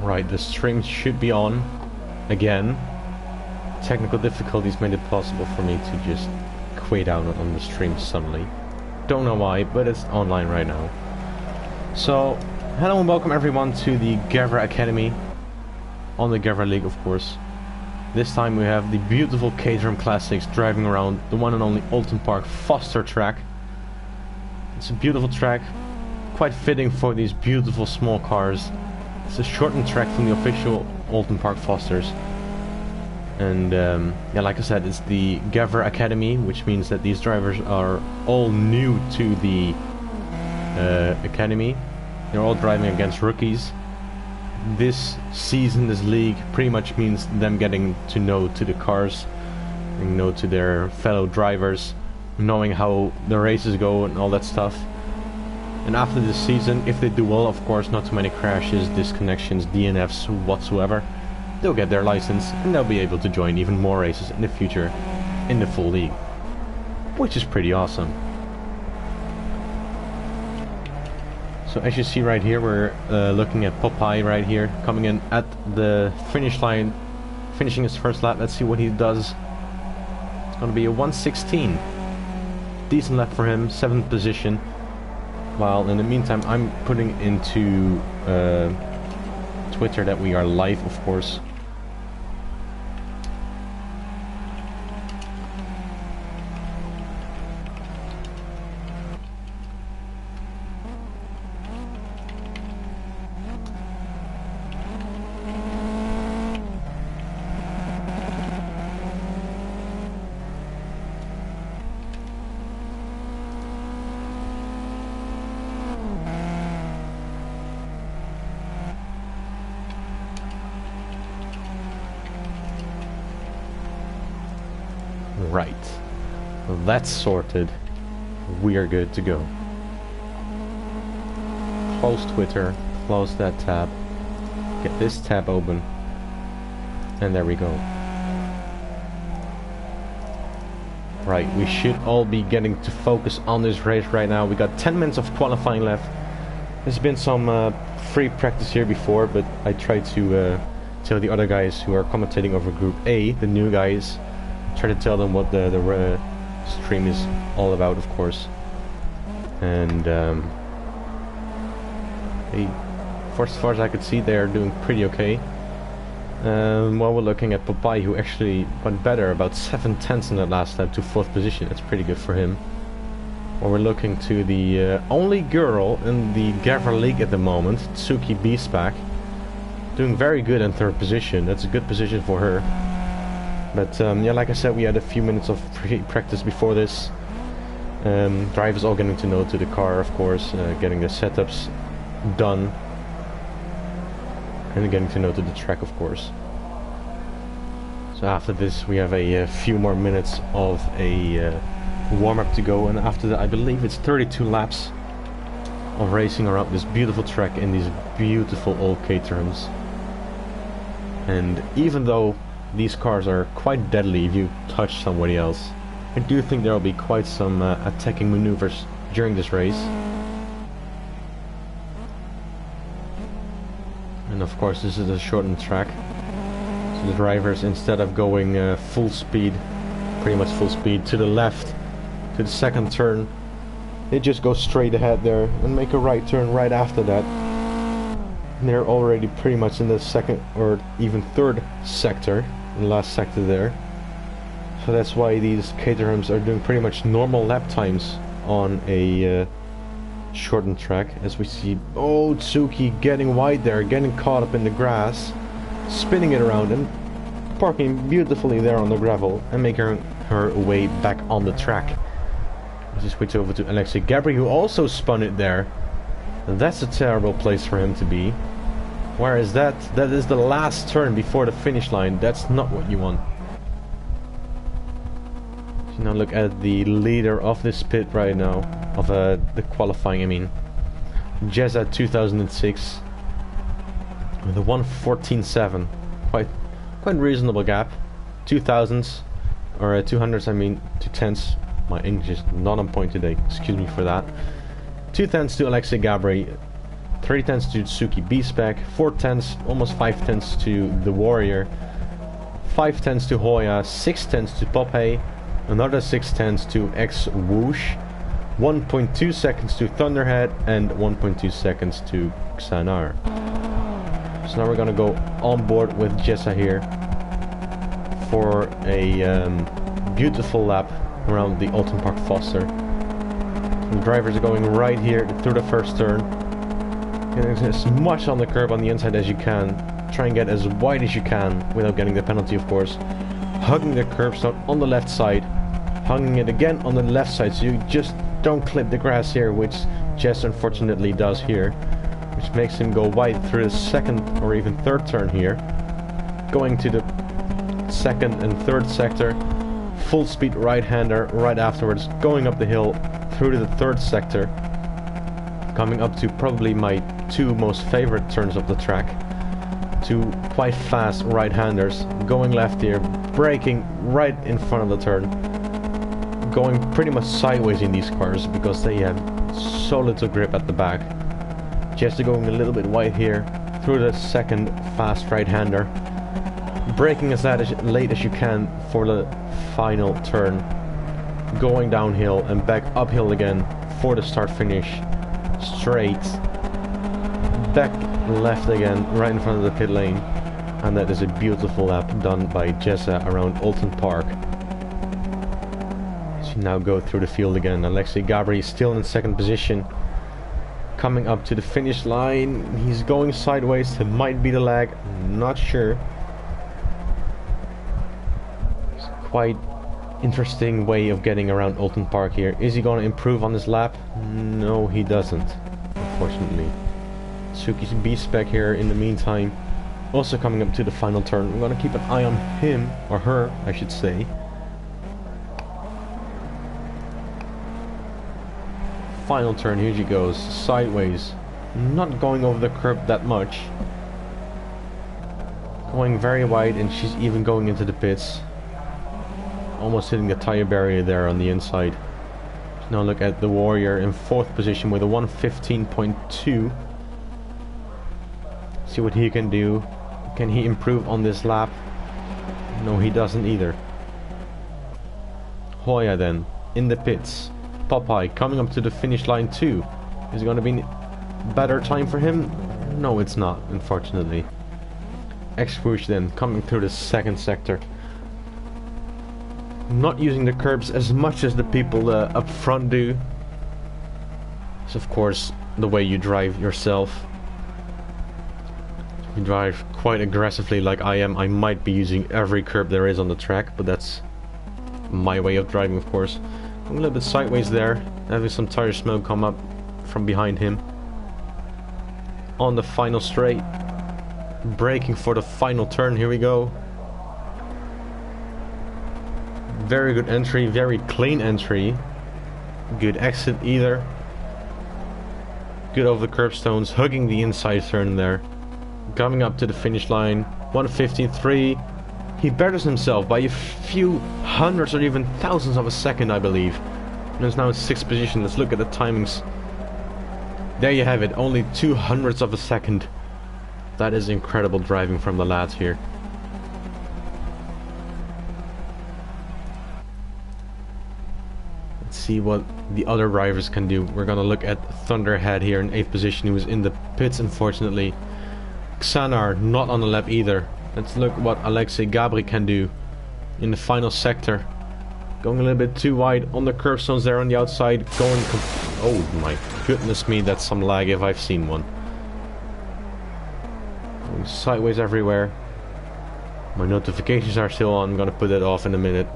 Right, the stream should be on again. Technical difficulties made it possible for me to just quit out on the stream suddenly. Don't know why, but it's online right now. So, hello and welcome everyone to the Gavra Academy on the Gavra League, of course. This time we have the beautiful Caterham Classics driving around the one and only Oulton Park Foster track. It's a beautiful track, quite fitting for these beautiful small cars. It's a shortened track from the official Oulton Park Fosters. And yeah, like I said, it's the Gavra Academy, which means that these drivers are all new to the Academy. They're all driving against rookies. This season, this league, pretty much means them getting to know to the cars, and know to their fellow drivers, knowing how the races go and all that stuff. And after this season, if they do well, of course, not too many crashes, disconnections, DNFs, whatsoever, they'll get their license and they'll be able to join even more races in the future in the full league, which is pretty awesome. So as you see right here, we're looking at Popeye right here, coming in at the finish line, finishing his first lap. Let's see what he does. It's going to be a 1:16. Decent lap for him, 7th position. While in the meantime, I'm putting into Twitter that we are live, of course. Right, that's sorted. We are good to go. Close Twitter, close that tab, get this tab open, and there we go. Right, we should all be getting to focus on this race right now. We got 10 minutes of qualifying left. There's been some free practice here before, but I tried to tell the other guys who are commentating over Group A, the new guys, try to tell them what the stream is all about, of course. And as far as I could see, they are doing pretty okay. While we're looking at Bauwie, who actually went better, about 7/10 in that last lap to 4th position. That's pretty good for him. While we're looking to the only girl in the GAVRA League at the moment, Tsuki Beastback, doing very good in 3rd position. That's a good position for her. But yeah, like I said, we had a few minutes of practice before this. Drivers all getting to know to the car, of course, getting the setups done, and getting to know to the track, of course. So after this, we have a few more minutes of a warm-up to go, and after that, I believe it's 32 laps of racing around this beautiful track in these beautiful old Caterhams. And even though these cars are quite deadly if you touch somebody else, I do think there will be quite some attacking maneuvers during this race. And of course, this is a shortened track, so the drivers, instead of going full speed, pretty much full speed to the left to the 2nd turn, they just go straight ahead there and make a right turn right after that. And they're already pretty much in the 2nd or even 3rd sector, in the last sector there. So that's why these Caterhams are doing pretty much normal lap times on a shortened track. As we see, oh, Tsuki getting wide there, getting caught up in the grass, spinning it around and parking beautifully there on the gravel and making her way back on the track. Let's just switch over to Alexei Gabri, who also spun it there. That's a terrible place for him to be. Whereas that is the last turn before the finish line. That's not what you want. So now look at the leader of this pit right now, of the qualifying, I mean. Jezza 2006 with a 1:14.7. Quite reasonable gap. 2000s, or 200s, I mean, 210s. My English is not on point today, excuse me for that. 210s to Alexei Gabri. 3 tenths to Tsuki B-Spec, 4 tenths, almost 5 tenths to the Warrior, 5 tenths to Hoya, 6 tenths to Popeye, another 6 tenths to X-Whoosh, 1.2 seconds to Thunderhead, and 1.2 seconds to Xanar. So now we're gonna go on board with Jessa here for a beautiful lap around the Oulton Park Foster. The drivers are going right here through the first turn. Getting as much on the curb on the inside as you can. Try and get as wide as you can without getting the penalty, of course. Hugging the curbstone on the left side. Hugging it again on the left side so you just don't clip the grass here, which Jess unfortunately does here. Which makes him go wide through the second or even third turn here. Going to the second and third sector. Full speed right-hander right afterwards. Going up the hill through to the third sector. Coming up to probably my 2 most favorite turns of the track. 2 quite fast right-handers. Going left here. Braking right in front of the turn. Going pretty much sideways in these cars because they have so little grip at the back. Just going a little bit wide here through the second fast right-hander. Braking as late as you can for the final turn. Going downhill and back uphill again for the start-finish. Straight. Back left again right in front of the pit lane. And that is a beautiful lap done by Jessa around Oulton Park. So now go through the field again. Alexei Gabri is still in second position. Coming up to the finish line. He's going sideways. It might be the lag. Not sure. It's quite interesting way of getting around Oulton Park here. Is he going to improve on this lap? No, he doesn't. Unfortunately. Tsuki's B-Spec here in the meantime. Also coming up to the final turn. We're going to keep an eye on him. Or her, I should say. Final turn, here she goes, sideways, not going over the curb that much, going very wide, and she's even going into the pits, almost hitting the tire barrier there on the inside. Now look at the Warrior in 4th position with a 1:15.2. See what he can do. Can he improve on this lap? No, he doesn't either. Hoya then, in the pits. Popeye coming up to the finish line too. Is it going to be better time for him? No, it's not, unfortunately. X-Whoosh then coming through the second sector. Not using the curbs as much as the people up front do. It's of course the way you drive yourself. If you drive quite aggressively like I am, I might be using every curb there is on the track, but that's my way of driving, of course. A little bit sideways there, having some tire smoke come up from behind him. On the final straight, braking for the final turn, here we go. Very good entry, very clean entry. Good exit either. Good over the curbstones, hugging the inside turn there. Coming up to the finish line, 1:15.3. He betters himself by a few hundreds or even thousands of a second, I believe. And is now in 6th position. Let's look at the timings. There you have it, only 200ths of a second. That is incredible driving from the lads here. Let's see what the other drivers can do. We're gonna look at Thunderhead here in 8th position. He was in the pits, unfortunately. Xanar not on the lap either. Let's look what Alexei Gabri can do in the final sector. Going a little bit too wide on the curbstones there on the outside. Going... Oh my goodness me, that's some lag if I've seen one. Going sideways everywhere. My notifications are still on. I'm gonna put that off in a minute.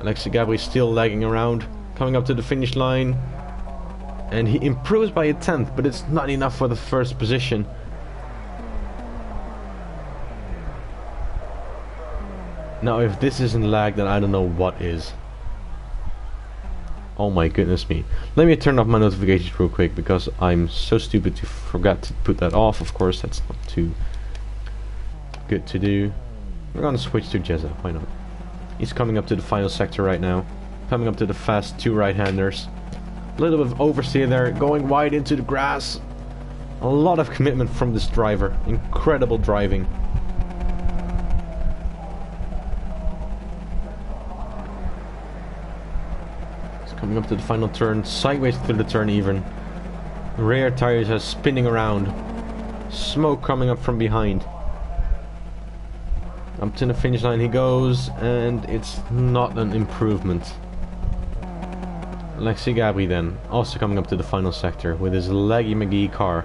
Alexei Gabri still lagging around. Coming up to the finish line. And he improves by a 10th, but it's not enough for the first position. Now if this isn't lag, then I don't know what is. Oh my goodness me. Let me turn off my notifications real quick because I'm so stupid to forget to put that off. Of course, that's not too good to do. We're gonna switch to Jezza, why not? He's coming up to the final sector right now. Coming up to the fast 2 right-handers. A little bit of oversteer there, going wide into the grass. A lot of commitment from this driver. Incredible driving. It's coming up to the final turn, sideways through the turn even. Rear tires are spinning around. Smoke coming up from behind. Up to the finish line he goes, and it's not an improvement. Alexei Gabri then, also coming up to the final sector with his Leggy McGee car.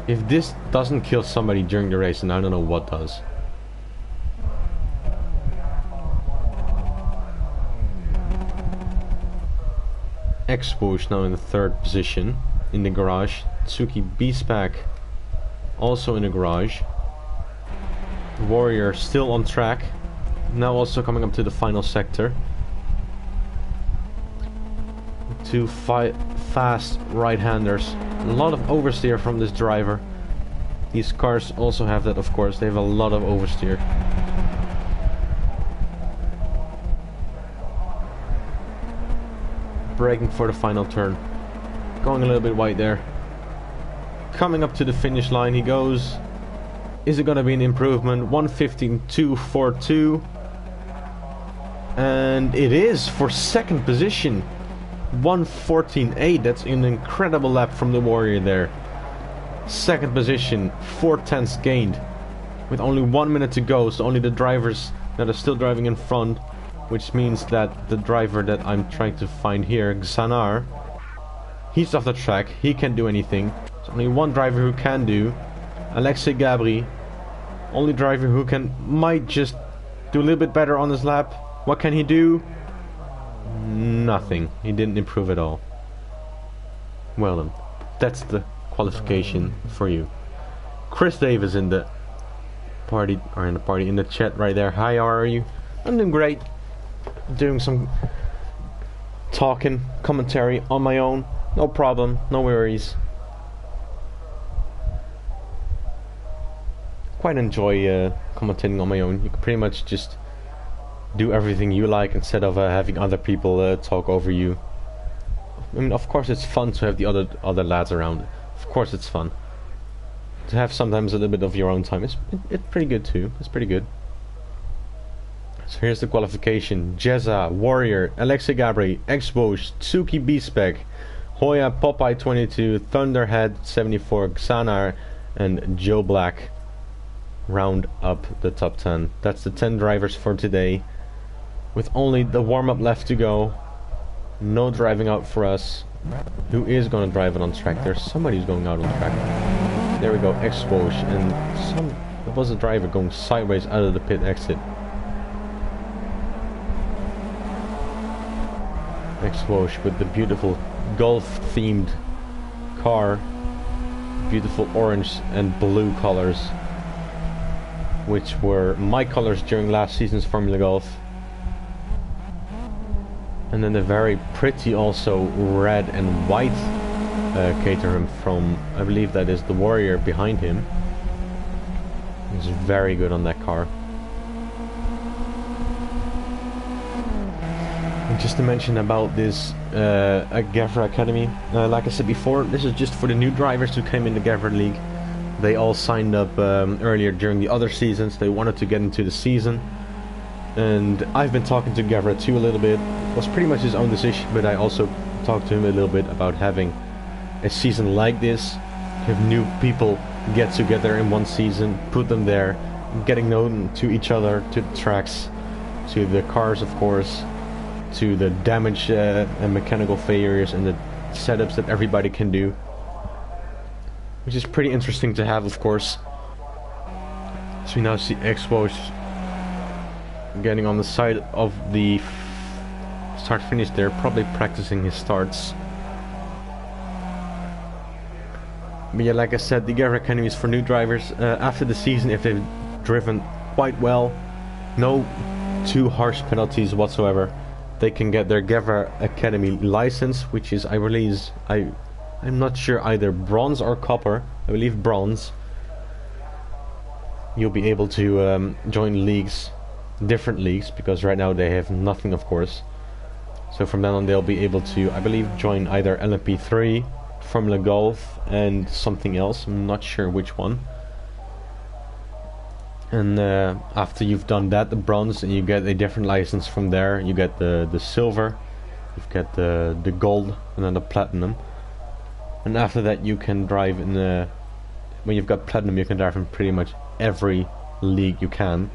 If this doesn't kill somebody during the race, then I don't know what does. X-Woosh now in the 3rd position in the garage. Tsuki B-Spec also in the garage. Warrior still on track. Now also coming up to the final sector. Two fast right-handers. A lot of oversteer from this driver. These cars also have that, of course. They have a lot of oversteer. Braking for the final turn. Going a little bit wide there. Coming up to the finish line he goes. Is it going to be an improvement? 1:15.242. And it is for 2nd position. 1:14.8. That's an incredible lap from the Warrior there. 2nd position, 4/10 gained. With only 1 minute to go, so only the drivers that are still driving in front. Which means that the driver that I'm trying to find here, Xanar, he's off the track. He can't do anything. There's only one driver who can do. Alexei Gabri. Only driver who might just do a little bit better on his lap. What can he do? Nothing. He didn't improve at all. Well then, that's the qualification for you. Chris Davis in the party, in the chat right there. Hi, how are you? I'm doing great. Doing some talking, commentary on my own. No problem, no worries. Quite enjoy commentating on my own. You can pretty much just do everything you like instead of having other people talk over you. I mean, of course it's fun to have the other lads around. Of course it's fun to have sometimes a little bit of your own time. It's pretty good too. It's pretty good. So here's the qualification. Jezza, Warrior, Alexei Gabri, X-Bosch, Tsuki B-Spec, Hoya, Popeye 22, Thunderhead 74, Xanar, and Joe Black round up the top 10. That's the 10 drivers for today. With only the warm-up left to go. No driving out for us. Who is going to drive it on track? There's somebody who's going out on track. There we go, X-Bosch, and there was a driver going sideways out of the pit exit. X-Woosh with the beautiful golf-themed car, beautiful orange and blue colors, which were my colors during last season's Formula Golf. And then the very pretty also red and white Caterham from, I believe that is the Warrior behind him. He's very good on that car. Just to mention about this GAVRA Academy, like I said before, this is just for the new drivers who came in the GAVRA League. They all signed up earlier during the other seasons. They wanted to get into the season, and I've been talking to Gavra too a little bit. It was pretty much his own decision, but I also talked to him a little bit about having a season like this, have new people get together in one season, put them there, getting known to each other, to the tracks, to the cars of course, to the damage and mechanical failures and the setups that everybody can do, which is pretty interesting to have, of course. So we now see X-Woosh getting on the side of the start finish there, probably practicing his starts. But yeah, like I said, the GAVRA Academy is for new drivers. After the season, if they've driven quite well, no too harsh penalties whatsoever, they can get their GAVRA Academy license, which is, I believe, I'm not sure, either bronze or copper. I believe bronze. You'll be able to join leagues, different leagues, because right now they have nothing, of course. So from then on they'll be able to, I believe, join either LMP3, Formula Golf, and something else. I'm not sure which one. And after you've done that, the bronze, and you get a different license from there. You get the silver, you get the gold, and then the platinum. And after that you can drive in the... When you've got platinum, you can drive in pretty much every league you can.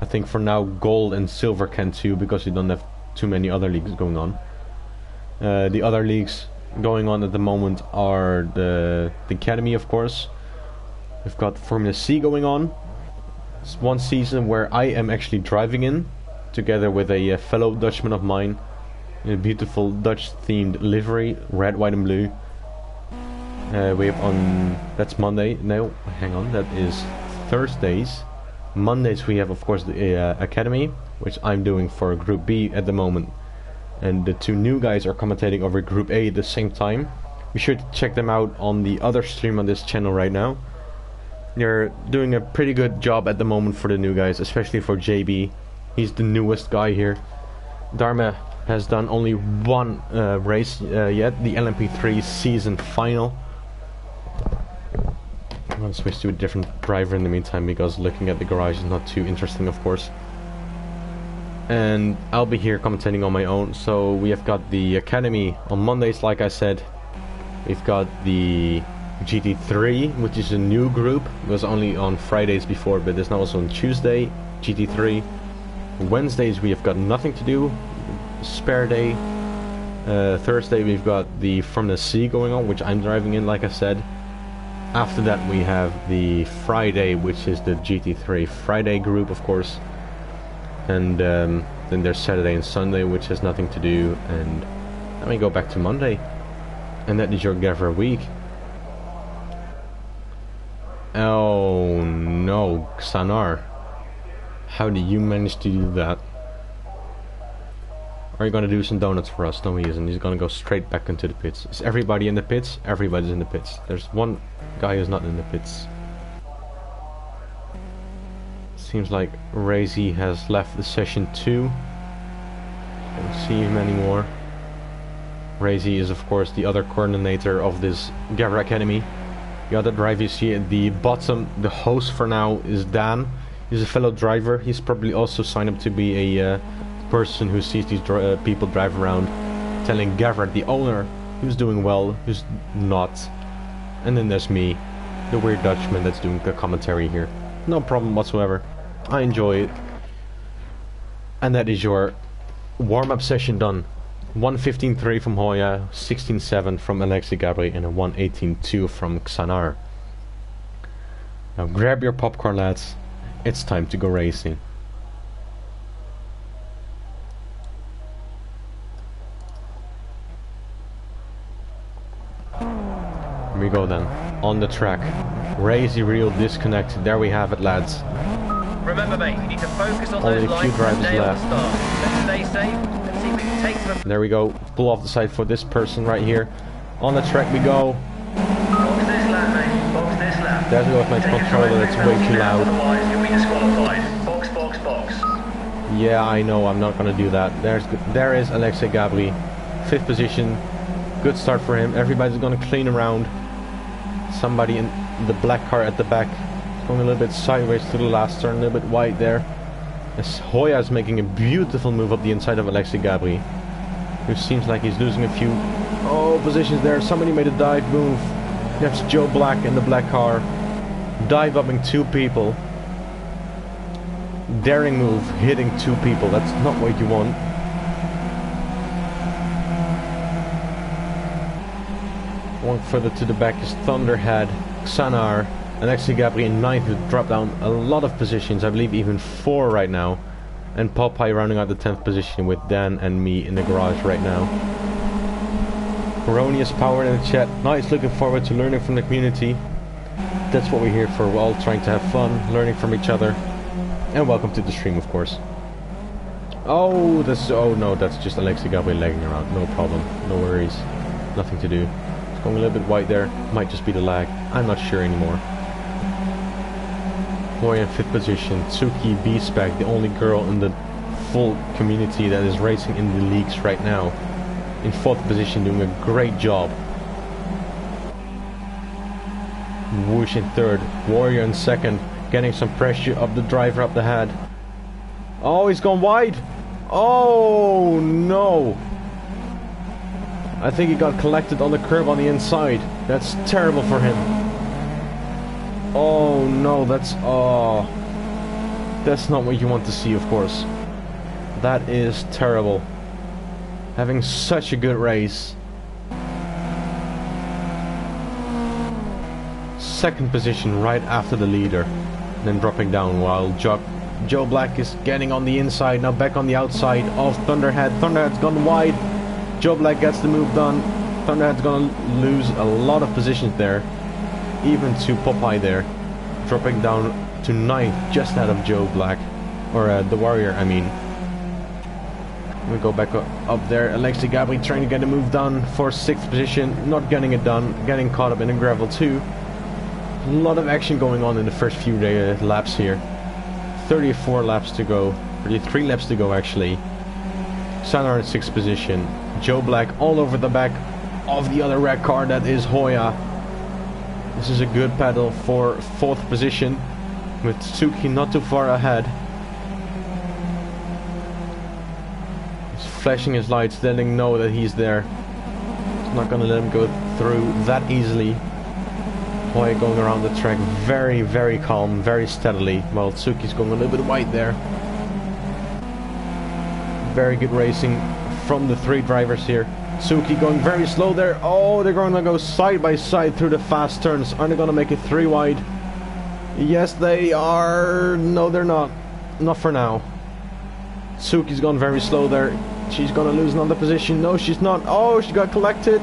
I think for now gold and silver can too, because you don't have too many other leagues going on. The other leagues going on at the moment are the Academy, of course. We've got Formula C going on. It's one season where I am actually driving in, together with a fellow Dutchman of mine, in a beautiful Dutch themed livery, red, white and blue. We have on... that's Monday. No, hang on, that is Thursdays. Mondays we have, of course, the Academy, which I'm doing for Group B at the moment. And the two new guys are commentating over Group A at the same time. Be sure to check them out on the other stream on this channel right now. They're doing a pretty good job at the moment for the new guys, especially for JB. He's the newest guy here. Dharma has done only one race yet, the LMP3 season final. I'm gonna switch to a different driver in the meantime, because looking at the garage is not too interesting, of course. And I'll be here commentating on my own. So we have got the Academy on Mondays, like I said. We've got the GT3, which is a new group. It was only on Fridays before, but it's now also on Tuesday, GT3. Wednesdays we have got nothing to do, spare day. Thursday we've got the Formula C going on, which I'm driving in, like I said. After that we have the Friday, which is the GT3 Friday group, of course. And then there's Saturday and Sunday, which has nothing to do. And then we go back to Monday. And that is your GAVRA week. Oh no, Xanar. How did you manage to do that? Are you gonna do some donuts for us? No, he isn't. He's gonna go straight back into the pits. Is everybody in the pits? Everybody's in the pits. There's one guy who's not in the pits. Seems like Razy has left the session too. Don't see him anymore. Razy is, of course, the other coordinator of this GAVRA Academy. The other driver you see at the bottom, the host for now, is Dan. He's a fellow driver. He's probably also signed up to be a person who sees these people drive around, telling Gavra, the owner, who's doing well, who's not. And then there's me, the weird Dutchman that's doing the commentary here. No problem whatsoever. I enjoy it. And that is your warm-up session done. 1:15.3 from Hoya, 16.7 from Alexei Gabri, and a 1:18.2 from Xanar. Now grab your popcorn, lads. It's time to go racing. Here we go then. On the track. Razy reel disconnected. There we have it, lads. Remember, mate, you need to focus on only those a few lines and drivers nail left. the start. Let's stay safe. Let's see if we can take them. There we go. Pull off the side for this person right here. On the track we go. Box this lap, mate. Box this lap. There we go with my controller. It's way too loud. Otherwise, you'll be disqualified. Box, box, box. Yeah, I know. I'm not gonna do that. There is Alexei Gabri, 5th position. Good start for him. Everybody's gonna clean around. Somebody in the black car at the back. Going a little bit sideways to the last turn, a little bit wide there. As Hoya is making a beautiful move up the inside of Alexei Gabri, who seems like he's losing a few positions there. Somebody made a dive move. That's Joe Black in the black car, dive upping 2 people. Daring move, hitting 2 people. That's not what you want. One further to the back is Thunderhead, Xanar, Alexei Gabri in 9th, who dropped down a lot of positions, I believe even 4 right now. And Popeye rounding out the 10th position with Dan and me in the garage right now. Erroneous Power in the chat. Nice, looking forward to learning from the community. That's what we're here for. We're all trying to have fun, learning from each other. And welcome to the stream, of course. Oh, no, that's just Alexei Gabri lagging around. No problem, no worries. Nothing to do. It's going a little bit wide there. Might just be the lag. I'm not sure anymore. Hoya in 5th position. Tsuki B-Spec, the only girl in the full community that is racing in the leagues right now. In 4th position, doing a great job. Whoosh in 3rd, Warrior in 2nd, getting some pressure up the driver up the head. Oh, he's gone wide. Oh no, I think he got collected on the curb on the inside. That's terrible for him. Oh no, that's not what you want to see, of course. That is terrible. Having such a good race. 2nd position right after the leader, then dropping down while Joe Black is getting on the inside, now back on the outside of Thunderhead. Thunderhead's gone wide. Joe Black gets the move done. Thunderhead's gonna lose a lot of positions there, even to Popeye there, dropping down to 9th, just out of Joe Black, or the Warrior, I mean. We go back up there. Alexi Gabri trying to get a move done for 6th position, not getting it done, getting caught up in a gravel too. A lot of action going on in the first few laps here. 34 laps to go, 33 laps to go actually. Sanar in 6th position. Joe Black all over the back of the other red car, that is Hoya. This is a good battle for 4th position, with Tsuki not too far ahead. He's flashing his lights, letting know that he's there. He's not gonna let him go through that easily. Hoya going around the track very, very calm, very steadily, while Tsuki's going a little bit wide there. Very good racing from the 3 drivers here. Tsuki going very slow there. Oh, they're going to go side by side through the fast turns. Are they going to make it 3 wide? Yes, they are. No, they're not. Not for now. Tsuki's gone very slow there. She's going to lose another position. No, she's not. Oh, she got collected.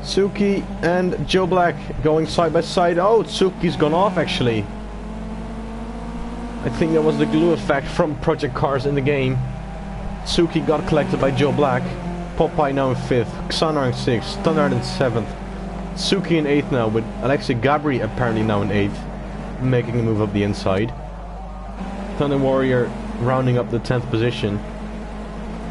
Tsuki and Joe Black going side by side. Oh, Tsuki's gone off actually. I think that was the glue effect from Project Cars in the game. Tsuki got collected by Joe Black. Popeye now in 5th. Xanar in 6th. Standard in 7th. Tsuki in 8th now, with Alexi Gabri apparently now in 8th, making a move up the inside. Thunder Warrior rounding up the 10th position,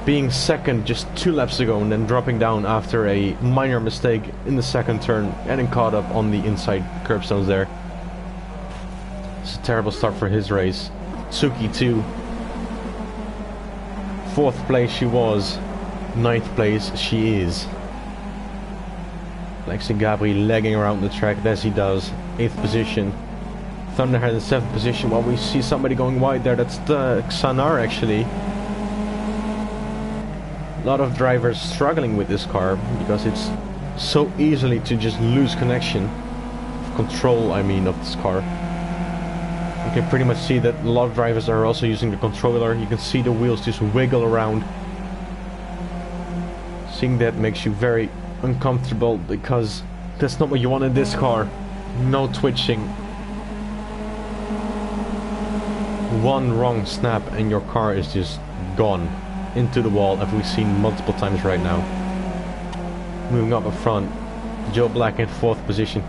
being 2nd just 2 laps ago, and then dropping down after a minor mistake in the 2nd turn, getting caught up on the inside curbstones there. It's a terrible start for his race. Tsuki too. 4th place she was, 9th place she is. Alexi Gabri legging around the track as he does. 8th position. Thunderhead in 7th position. While we see somebody going wide there, that's the Xanar actually. A lot of drivers struggling with this car because it's so easily to just lose connection, control I mean, of this car. You can pretty much see that a lot of drivers are also using the controller. You can see the wheels just wiggle around. Seeing that makes you very uncomfortable because that's not what you want in this car. No twitching. One wrong snap and your car is just gone into the wall, as we've seen multiple times right now. Moving up front, Joe Black in 4th position.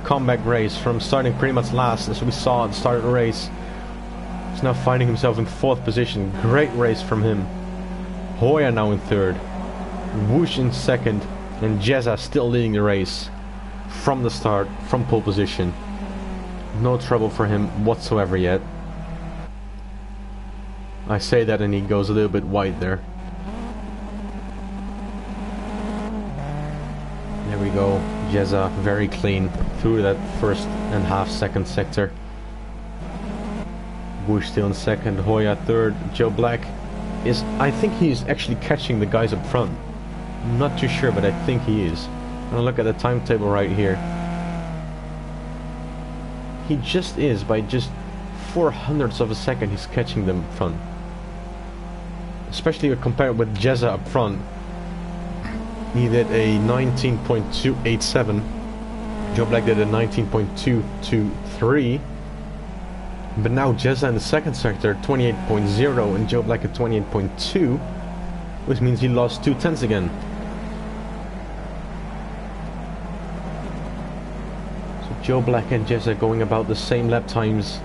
Comeback race from starting pretty much last, as we saw at the start of the race. He's now finding himself in 4th position. Great race from him. Hoya now in 3rd. Whoosh in 2nd. And Jezza still leading the race from the start, from pole position. No trouble for him whatsoever yet. I say that and he goes a little bit wide there. There we go. Jezza very clean through that 1st and half second sector. Bush still in 2nd, Hoya 3rd. Joe Black is, I think he's actually catching the guys up front. I'm not too sure, but I think he is. I'm gonna look at the timetable right here. He just is, by just 0.04 of a second he's catching them up front. Especially compared with Jezza up front. He did a 19.287. Joe Black did a 19.223. But now Jezza in the 2nd sector 28.0 and Joe Black at 28.2, which means he lost 2 tenths again. So Joe Black and Jezza going about the same lap times.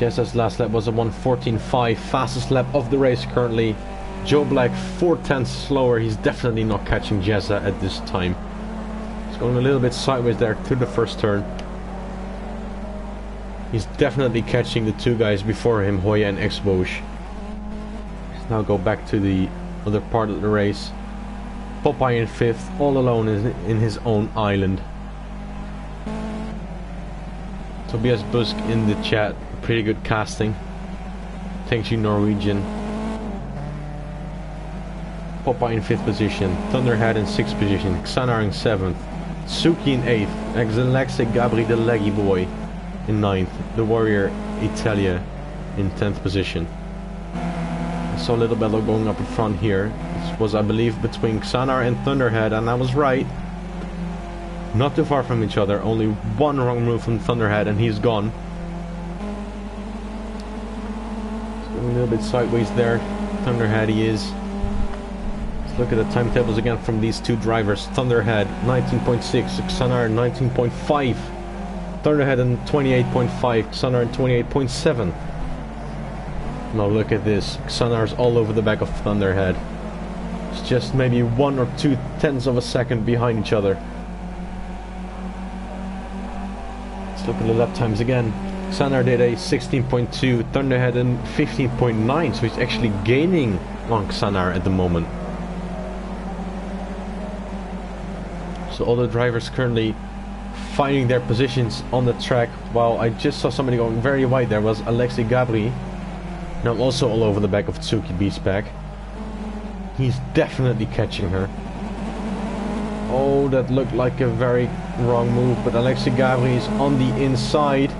Jessa's last lap was a 1:14.5, fastest lap of the race currently. Joe Black 4/10 slower. He's definitely not catching Jessa at this time. He's going a little bit sideways there to the first turn. He's definitely catching the two guys before him, Hoya and Exbosch. Let's now go back to the other part of the race. Popeye in 5th, all alone in his own island. Tobias Busk in the chat, pretty good casting. Thanks you, Norwegian. Popeye in 5th position, Thunderhead in 6th position, Xanar in 7th, Suki in 8th, Alexei Gabri the Leggy Boy in 9th, the Warrior Italia in 10th position. I saw a little battle going up in front here. This was, I believe, between Xanar and Thunderhead, and I was right. Not too far from each other, only one wrong move from Thunderhead and he's gone. He's going a little bit sideways there. Thunderhead he is. Let's look at the timetables again from these two drivers. Thunderhead 19.6, Xanar 19.5. Thunderhead in 28.5, Xanar in 28.7. Now look at this. Xanar's all over the back of Thunderhead. It's just maybe 1 or 2 tenths of a second behind each other. Let's look at the lap times again. Xanar did a 16.2, Thunderhead in 15.9, so he's actually gaining on Xanar at the moment. So all the drivers currently finding their positions on the track, while I just saw somebody going very wide. There was Alexei Gabri. Now also all over the back of Tsuki Beastpack. He's definitely catching her. Oh, that looked like a very wrong move, but Alexei Gabri is on the inside.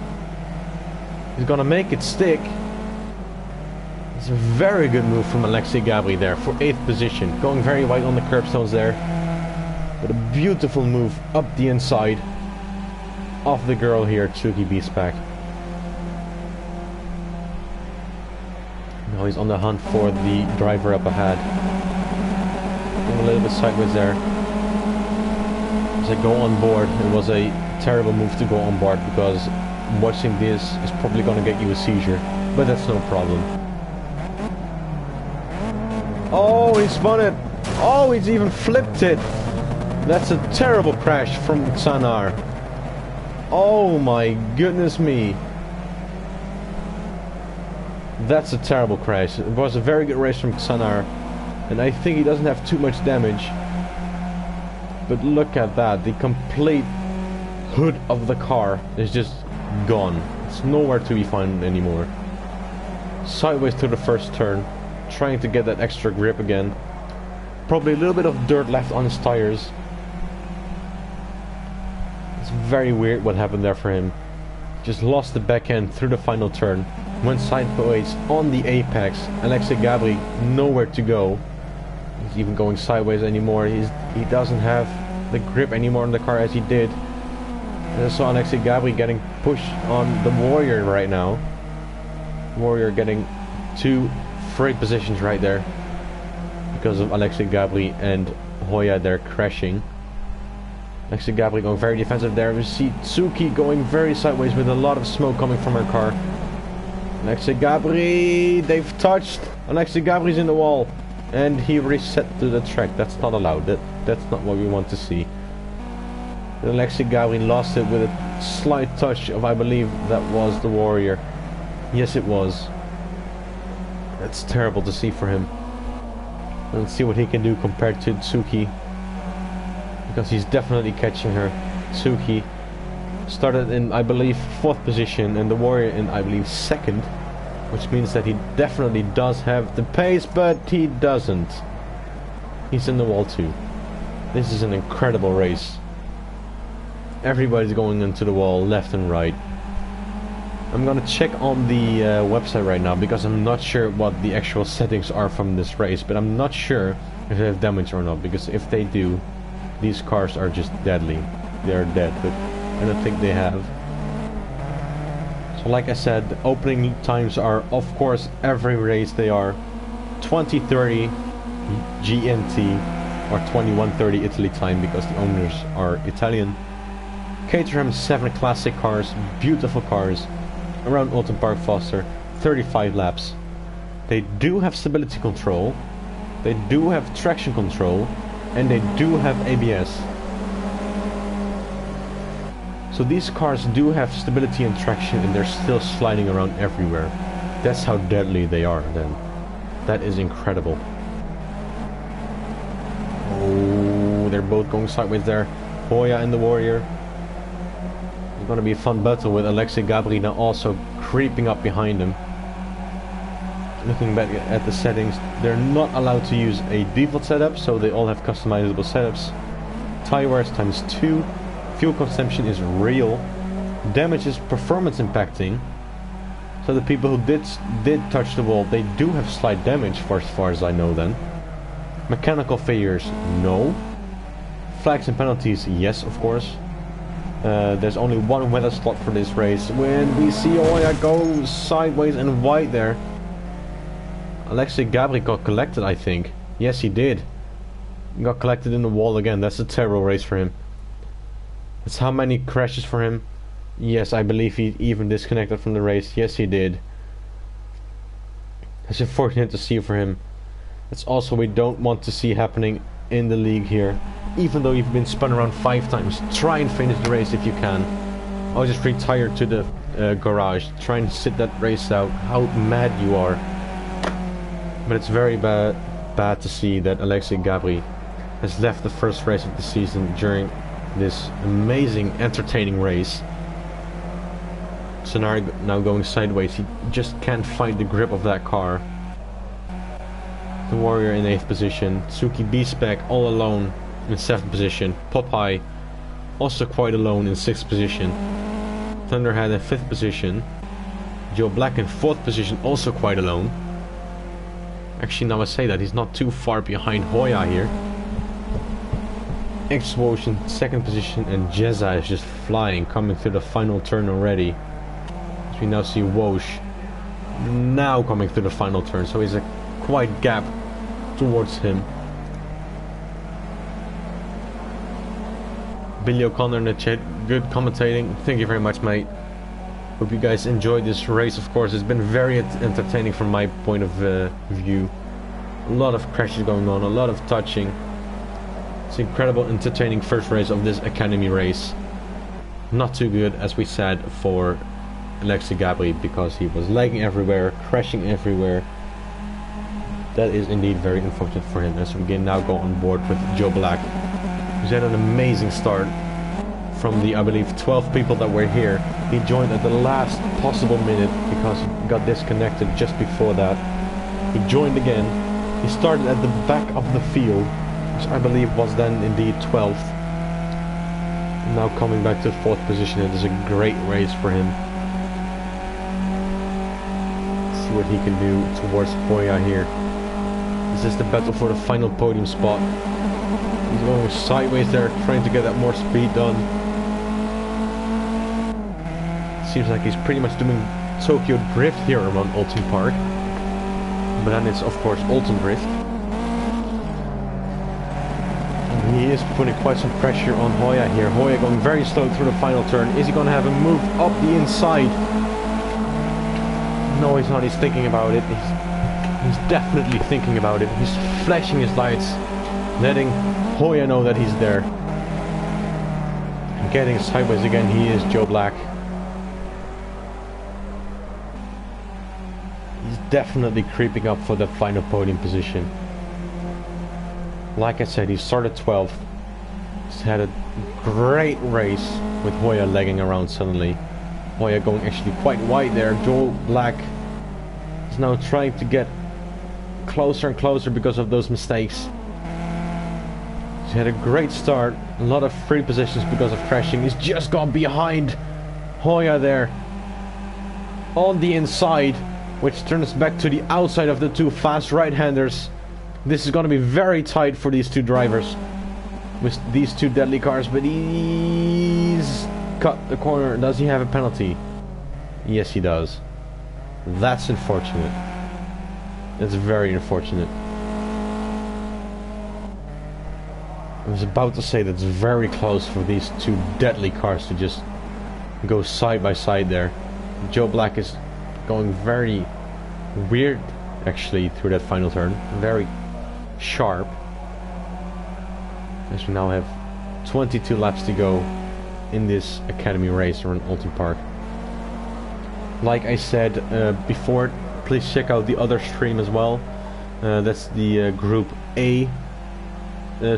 He's gonna make it stick. It's a very good move from Alexei Gabri there for 8th position. Going very wide on the curbstones there. But a beautiful move up the inside of the girl here, Tsuki Beastpack. Now he's on the hunt for the driver up ahead. Going a little bit sideways there. As I go on board, it was a terrible move to go on board, because watching this is probably going to get you a seizure, but that's no problem. Oh, he spun it. Oh, he's even flipped it. That's a terrible crash from Xanar. Oh my goodness me. That's a terrible crash. It was a very good race from Xanar, and I think he doesn't have too much damage. But look at that. The complete hood of the car is just gone. It's nowhere to be found anymore. Sideways to the first turn, trying to get that extra grip again. Probably a little bit of dirt left on his tires. It's very weird what happened there for him. Just lost the back end through the final turn. Went sideways on the apex. Alexei Gabri nowhere to go. He's even going sideways anymore. He doesn't have the grip anymore on the car as he did. And I saw Alexei Gabri getting pushed on the Warrior right now. Warrior getting 2 freight positions right there because of Alexei Gabri and Hoya there crashing. Alexei Gabri going very defensive there. We see Tsuki going very sideways with a lot of smoke coming from her car. Alexei Gabri, they've touched. Alexei Gabri's in the wall, and he reset to the track. That's not allowed. That's not what we want to see. Alexei Gabri lost it with a slight touch of, I believe that was the Warrior. Yes, it was. That's terrible to see for him. Let's see what he can do compared to Tsuki, because he's definitely catching her. Tsuki started in, I believe, 4th position, and the Warrior in, I believe, 2nd, which means that he definitely does have the pace, but he doesn't. He's in the wall too. This is an incredible race. Everybody's going into the wall left and right. I'm gonna check on the website right now, because I'm not sure what the actual settings are from this race, but I'm not sure if they have damage or not, because if they do, these cars are just deadly. They're dead, but I don't think they have. So like I said, the opening times are, of course, every race they are 20:30 GMT or 21:30 Italy time, because the owners are Italian. Caterham 7 classic cars, beautiful cars. around Oulton Park Foster, 35 laps. They do have stability control, they do have traction control, and they do have ABS. So these cars do have stability and traction, and they're still sliding around everywhere. That's how deadly they are then. That is incredible. Oh, they're both going sideways there. Hoya and the Warrior. It's going to be a fun battle with Alexei Gabri now also creeping up behind him. Looking back at the settings, they're not allowed to use a default setup, so they all have customizable setups. Tire wears ×2. Fuel consumption is real. Damage is performance impacting. So the people who did touch the wall, they do have slight damage for as far as I know then. Mechanical failures, no. Flags and penalties, yes, of course. There's only one weather slot for this race. When we see Oya go sideways and wide there. Alexei Gabri got collected, I think. Yes, he did. He got collected in the wall again. That's a terrible race for him. That's how many crashes for him. Yes, I believe he even disconnected from the race. Yes, he did. That's unfortunate to see for him. That's also we don't want to see happening in the league here. Even though you've been spun around 5 times, try and finish the race if you can. I'll just retire to the garage. Try and sit that race out. How mad you are. But it's very bad to see that Alexei Gabri has left the first race of the season during this amazing, entertaining race. Scenario now going sideways. He just can't find the grip of that car. The Warrior in 8th position. Suki B-Spec all alone in 7th position. Popeye also quite alone in 6th position. Thunderhead in 5th position. Joe Black in 4th position, also quite alone. Actually, now I say that, he's not too far behind Hoya here. Explosion 2nd position, and Jezza is just flying, coming through the final turn already. As we now see Wosh now coming through the final turn, so he's a quite gap towards him. Billy O'Connor in the chat, good commentating. Thank you very much, mate. Hope you guys enjoyed this race. Of course, it's been very entertaining from my point of view. A lot of crashes going on, a lot of touching. It's an incredible, entertaining first race of this Academy race. Not too good, as we said, for Alexei Gabri, because he was lagging everywhere, crashing everywhere. That is indeed very unfortunate for him, as we can now go on board with Joe Black, who's had an amazing start. From the, I believe, 12 people that were here, he joined at the last possible minute because he got disconnected just before that. He joined again. He started at the back of the field, which I believe was then indeed 12th. Now coming back to 4th position. It is a great race for him. Let's see what he can do towards Hoya here. This is the battle for the final podium spot. He's going sideways there, trying to get that more speed done. Seems like he's pretty much doing Tokyo Drift here around Oulton Park. But then it's of course Oulton Drift. And he is putting quite some pressure on Hoya here. Hoya going very slow through the final turn. Is he going to have a move up the inside? No, he's not. He's thinking about it. He's definitely thinking about it. He's flashing his lights, letting Hoya know that he's there. And getting sideways again, he is Joe Black. He's definitely creeping up for the final podium position. Like I said, he started 12th. He's had a great race with Hoya lagging around suddenly. Hoya going actually quite wide there. Joe Black is now trying to get closer and closer because of those mistakes. He's had a great start, a lot of free positions because of crashing. He's just gone behind Hoya there on the inside, which turns back to the outside of the two fast right-handers. This is going to be very tight for these two drivers with these two deadly cars, but he's cut the corner. Does he have a penalty? Yes, he does. That's unfortunate. That's very unfortunate. I was about to say that's very close for these two deadly cars to just go side by side there. Joe Black is going very weird actually through that final turn, very sharp, as we now have 22 laps to go in this academy race around Oulton Park. Like I said before, please check out the other stream as well. That's the Group A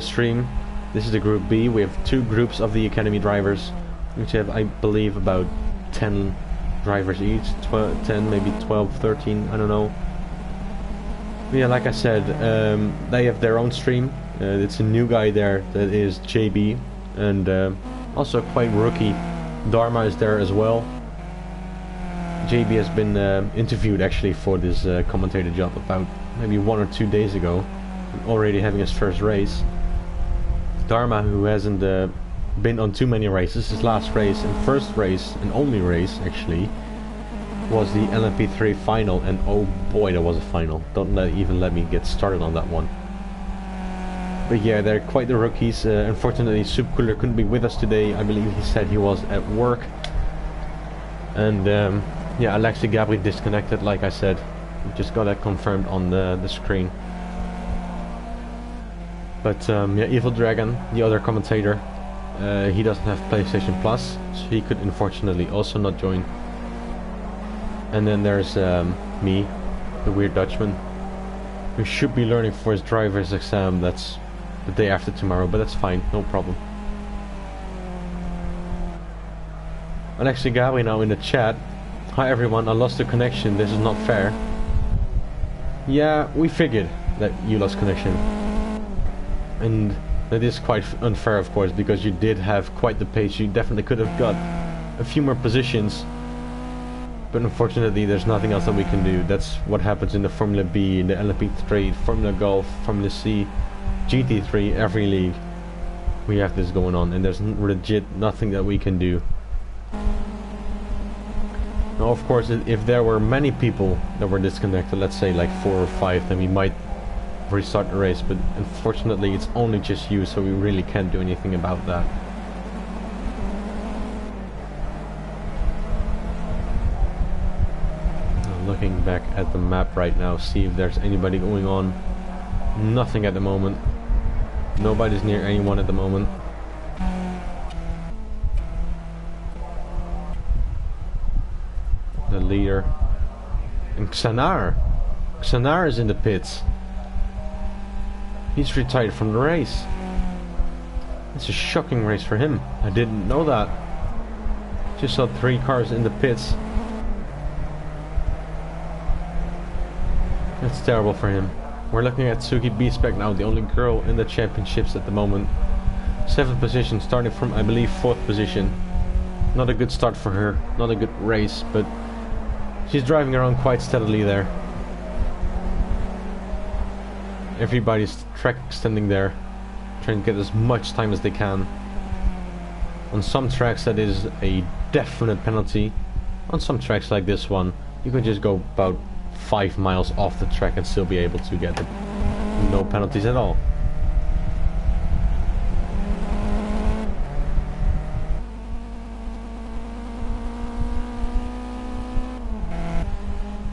stream. This is the Group B. We have two groups of the academy drivers, which have, I believe, about 10 drivers each, 10, maybe 12, 13, I don't know. But yeah, like I said, they have their own stream. It's a new guy there that is JB, and also quite rookie Dharma is there as well. JB has been interviewed actually for this commentator job about maybe 1 or 2 days ago, already having his first race. Dharma, who hasn't been on too many races, his last race and first race and only race actually was the LMP3 final, and oh boy, that was a final. Don't even let me get started on that one. But yeah, they're quite the rookies. Unfortunately, Soup Cooler couldn't be with us today. I believe he said he was at work. And yeah, Alexi Gabri disconnected, like I said. We just got that confirmed on the screen. But yeah, Evil Dragon, the other commentator, he doesn't have PlayStation Plus, so he could unfortunately also not join. And then there's me, the Weird Dutchman, who should be learning for his driver's exam. That's the day after tomorrow, but that's fine, no problem. Alexi Gabri now in the chat. Hi everyone, I lost the connection, this is not fair. Yeah, we figured that you lost connection. And that is quite unfair, of course, because you did have quite the pace. You definitely could have got a few more positions. But unfortunately, there's nothing else that we can do. That's what happens in the Formula B, in the LMP3, Formula Golf, Formula C, GT3, every league. We have this going on, and there's legit nothing that we can do. Now, of course, if there were many people that were disconnected, let's say like 4 or 5, then we might restart the race, but unfortunately it's only just you, so we really can't do anything about that. I'm looking back at the map right now, see if there's anybody going on. Nothing at the moment. Nobody's near anyone at the moment. The leader. And Xanar is in the pits. He's retired from the race. It's a shocking race for him. I didn't know that. Just saw 3 cars in the pits. That's terrible for him. We're looking at Suki B-Spec now, the only girl in the championships at the moment. 7th position, starting from, I believe, 4th position. Not a good start for her, not a good race, but she's driving around quite steadily there. Everybody's track extending there, trying to get as much time as they can. On some tracks that is a definite penalty. On some tracks like this one, you could just go about 5 miles off the track and still be able to get no penalties at all.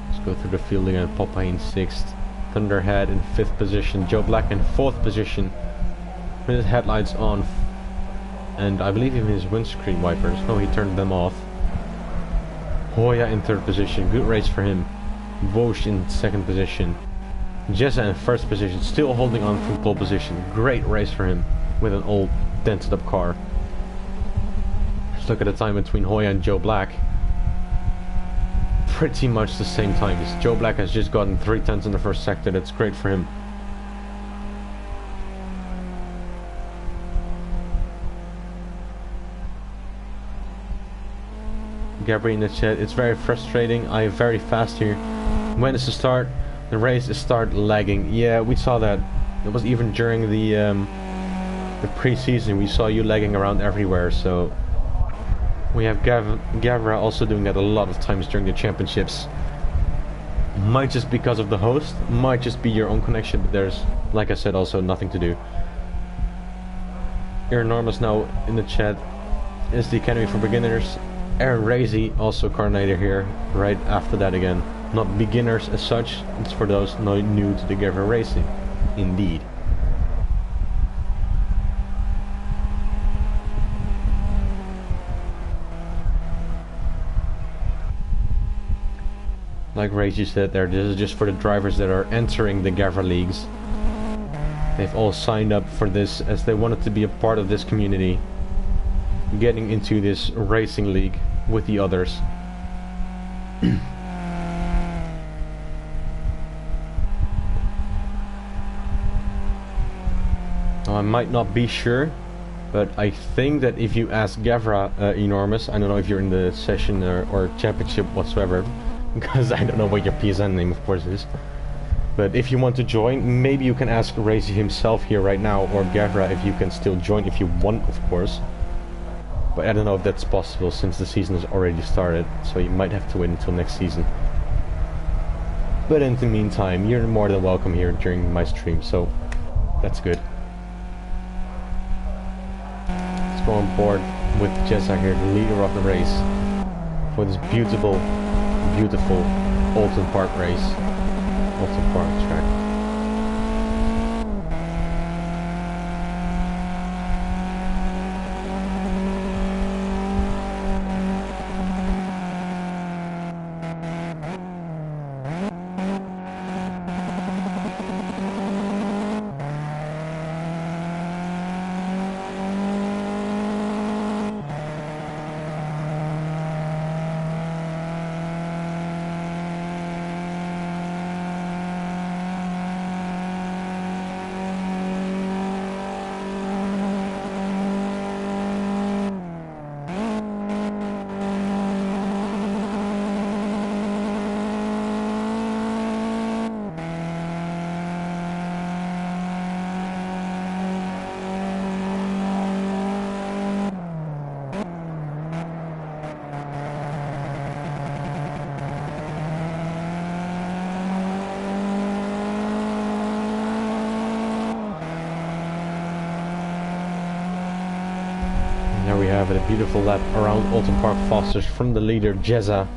Let's go through the field again. Popeye in 6th. Thunderhead in 5th position, Joe Black in 4th position with his headlights on, and I believe even his windscreen wipers. No, he turned them off. Hoya in 3rd position, good race for him. Vosch in 2nd position. Jessa in 1st position, still holding on from pole position. Great race for him with an old dented up car. Let's look at the time between Hoya and Joe Black. Pretty much the same times. Joe Black has just gotten 3/10 in the first sector. That's great for him. Gabri in the chat, it's very frustrating. I am very fast here. When is the start? The race is start lagging. Yeah, we saw that. It was even during the pre-season. We saw you lagging around everywhere. So we have Gavra also doing that a lot of times during the championships. Might just because of the host, might just be your own connection, but there's, like I said, also nothing to do. Enormous now in the chat. Is the Academy for Beginners? Aaron Razy, also coordinator here, right after that again. Not beginners as such, it's for those not new to the Gavra Racing, indeed. Like Razy said there, this is just for the drivers that are entering the Gavra Leagues. They've all signed up for this as they wanted to be a part of this community, getting into this racing league with the others. Now, I might not be sure, but I think that if you ask Gavra Enormous, I don't know if you're in the session or championship whatsoever, because I don't know what your PSN name of course is. But if you want to join, maybe you can ask Razy himself here right now, or Gavra if you can still join if you want, of course. But I don't know if that's possible since the season has already started, so you might have to wait until next season. But in the meantime, you're more than welcome here during my stream, so that's good. Let's go on board with Jessa here, the leader of the race, for this beautiful, beautiful Oulton Park race. Oulton Park track. There we have it, a beautiful lap around Oulton Park Fosters from the leader Jeza.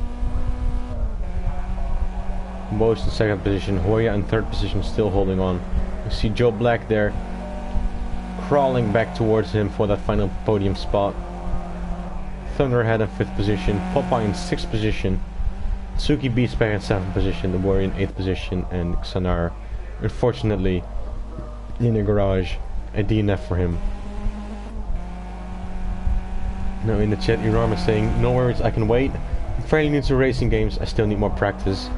Most in second position, Hoya in third position, still holding on. You see Joe Black there, crawling back towards him for that final podium spot. Thunderhead in fifth position, Popeye in sixth position, Tsuki Beastpack in seventh position, the Warrior in eighth position, and Xanar, unfortunately, in the garage, a DNF for him. Now in the chat, Enormous saying, no worries, I can wait. I'm fairly new to racing games, I still need more practice.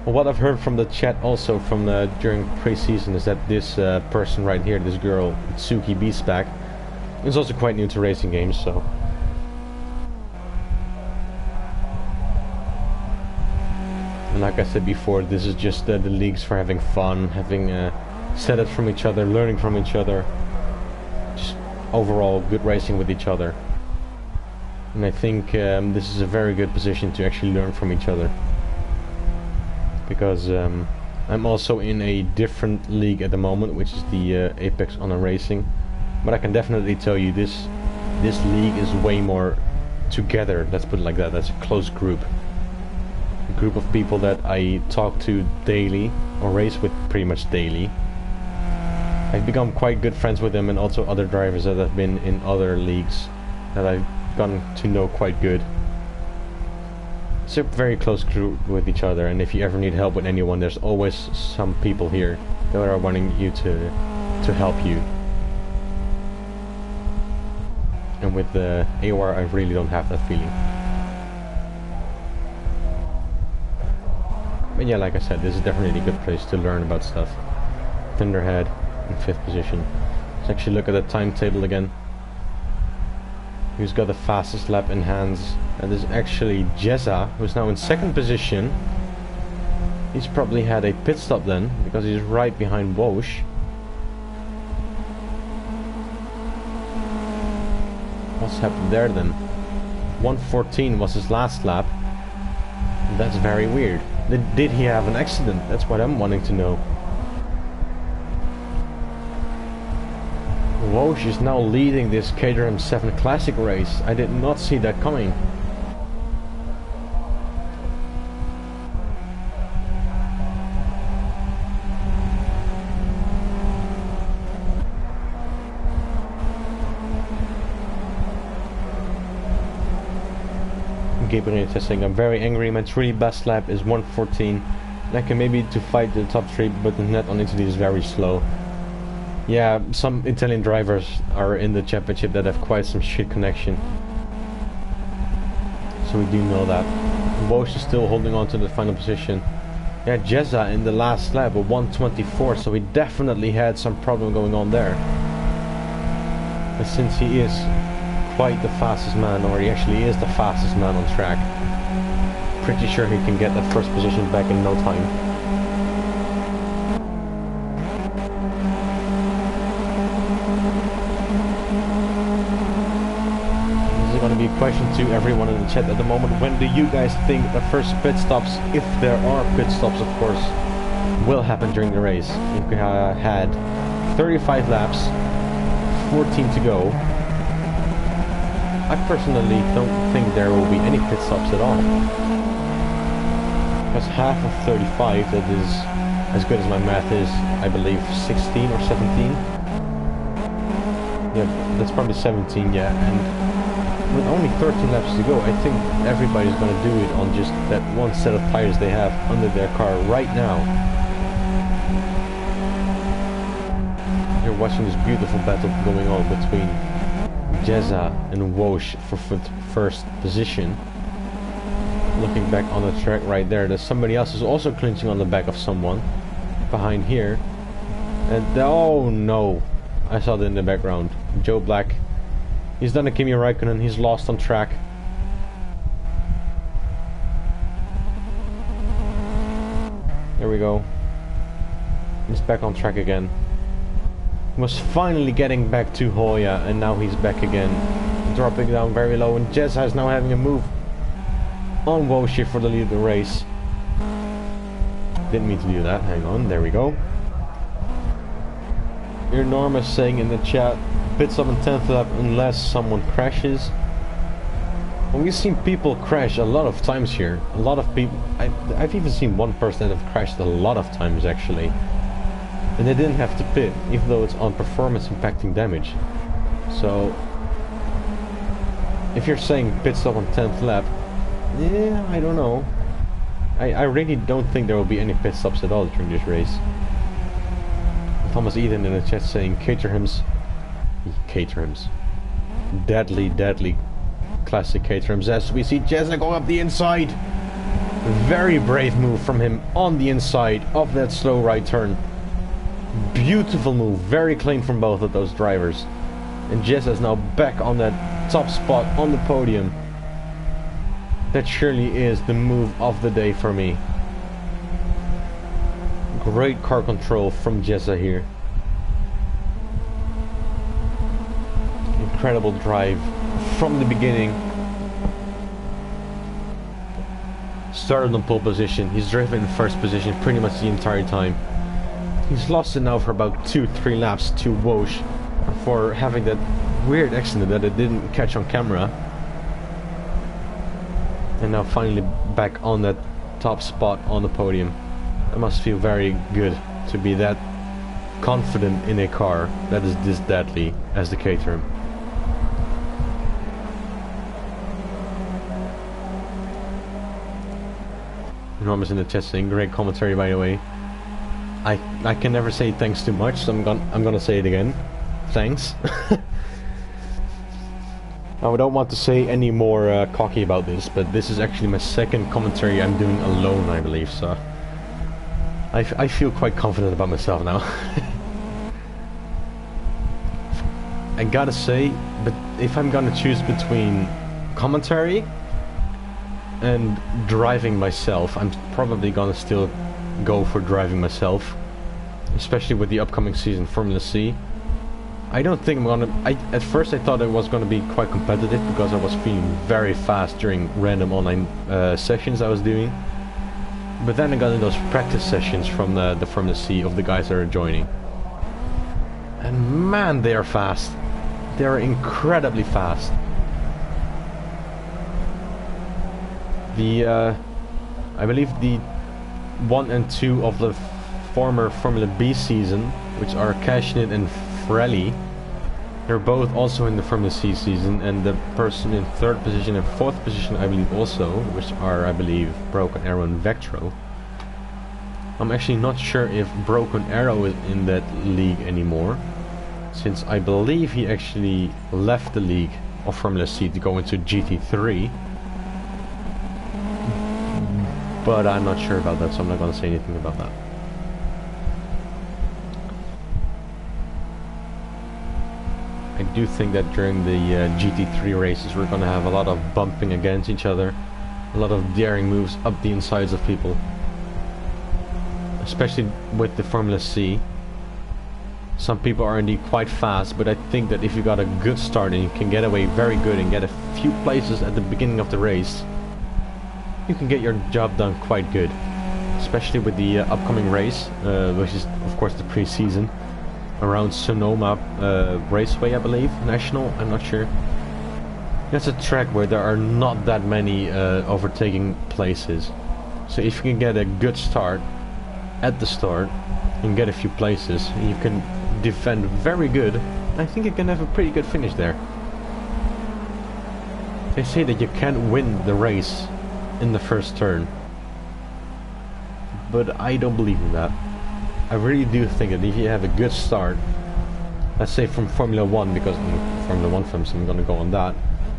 Well, what I've heard from the chat also from during pre-season is that this person right here, this girl, Tsuki Beastpack, is also quite new to racing games, so... And like I said before, this is just the leagues for having fun, having setups from each other, learning from each other. Just overall good racing with each other. And I think this is a very good position to actually learn from each other. Because I'm also in a different league at the moment, which is the Apex Honor Racing. But I can definitely tell you this league is way more together, let's put it like that. That's a close group. A group of people that I talk to daily, or race with pretty much daily. I've become quite good friends with them, and also other drivers that have been in other leagues that I've gotten to know quite good. It's a very close group with each other, and if you ever need help with anyone, there's always some people here that are wanting you to help you. And with the AOR, I really don't have that feeling. But yeah, like I said, this is definitely a good place to learn about stuff. Thunderhead in 5th position. Let's actually look at the timetable again. Who's got the fastest lap in hands? And this is actually Jeza, who's now in 2nd position. He's probably had a pit stop then, because he's right behind Wosh. What's happened there then? 1:14 was his last lap. That's very weird. Did he have an accident? That's what I'm wanting to know. Wosh is now leading this Caterham 7 Classic race. I did not see that coming. Gabriel testing. I'm very angry. My 3 best lap is 1:14. And I can maybe to fight the top 3, but the net on Italy is very slow. Yeah, some Italian drivers are in the championship that have quite some shit connection. So we do know that. Bosch is still holding on to the final position. Yeah, Jezza in the last lap at 1:24, so he definitely had some problem going on there. But since he is quite the fastest man, or he actually is the fastest man on track, pretty sure he can get that first position back in no time. This is going to be a question to everyone in the chat at the moment. When do you guys think the first pit stops, if there are pit stops of course, will happen during the race? We had 35 laps, 14 to go. I personally don't think there will be any pit stops at all. Because half of 35, that is, as good as my math is, I believe 16 or 17. Yeah, that's probably 17, yeah. And with only 13 laps to go, I think everybody's going to do it on just that one set of tires they have under their car right now. You're watching this beautiful battle going on between Jezza and Walsh for first position. Looking back on the track right there, there's somebody else who's also clinching on the back of someone behind here. And oh no, I saw that in the background. Joe Black, he's done a Kimi Räikkönen, he's lost on track. There we go. He's back on track again. He was finally getting back to Hoya, and now he's back again, dropping down very low, and Jezza is now having a move on Walsh for the lead of the race. Didn't mean to do that, hang on, there we go. Enormous saying in the chat, pit stop on 10th lap unless someone crashes. Well, we've seen people crash a lot of times here. A lot of people, I've even seen one person that have crashed a lot of times actually. And they didn't have to pit, even though it's on performance impacting damage. So, if you're saying pit stop on 10th lap, yeah, I don't know. I really don't think there will be any pit stops at all during this race. Thomas Eden in the chat saying Caterhams. Deadly classic Caterhams. As we see Jezza going up the inside. Very brave move from him on the inside of that slow right turn. Beautiful move, very clean from both of those drivers. And Jezza is now back on that top spot on the podium. That surely is the move of the day for me. Great car control from Jezza here. Incredible drive from the beginning. Started on pole position. He's driven in first position pretty much the entire time. He's lost it now for about 2-3 laps to Walsh for having that weird accident that it didn't catch on camera. And now finally back on that top spot on the podium. It must feel very good to be that confident in a car that is this deadly as the Caterham. Enormous in the testing, great commentary by the way. I can never say thanks too much, so I'm gonna say it again. Thanks. I don't want to say any more cocky about this, but this is actually my second commentary I'm doing alone, I believe, so I feel quite confident about myself now. I gotta say, but if I'm gonna choose between commentary and driving myself, I'm probably gonna still go for driving myself, especially with the upcoming season Formula C. I don't think I'm gonna... at first I thought it was gonna be quite competitive because I was feeling very fast during random online sessions I was doing. But then I got in those practice sessions from the Formula C of the guys that are joining. And man, they are fast. They are incredibly fast. The I believe the 1 and 2 of the former Formula B season, which are Cashnit and Frelly, They're both also in the Formula C season, and the person in 3rd position and 4th position, I believe also, which are, I believe, Broken Arrow and Vectro. I'm actually not sure if Broken Arrow is in that league anymore, since I believe he actually left the league of Formula C to go into GT3. But I'm not sure about that, so I'm not going to say anything about that. I do think that during the GT3 races we're going to have a lot of bumping against each other, a lot of daring moves up the insides of people, especially with the Formula C. Some people are indeed quite fast, but I think that if you got a good start and you can get away very good and get a few places at the beginning of the race, you can get your job done quite good, especially with the upcoming race, which is of course the pre-season around Sonoma Raceway, I believe, National, I'm not sure. That's a track where there are not that many overtaking places, so if you can get a good start at the start and get a few places and you can defend very good, I think you can have a pretty good finish there. They say that you can't win the race in the first turn, but I don't believe in that. I really do think that if you have a good start, let's say from Formula 1, because I'm Formula 1 film, so I'm going to go on that.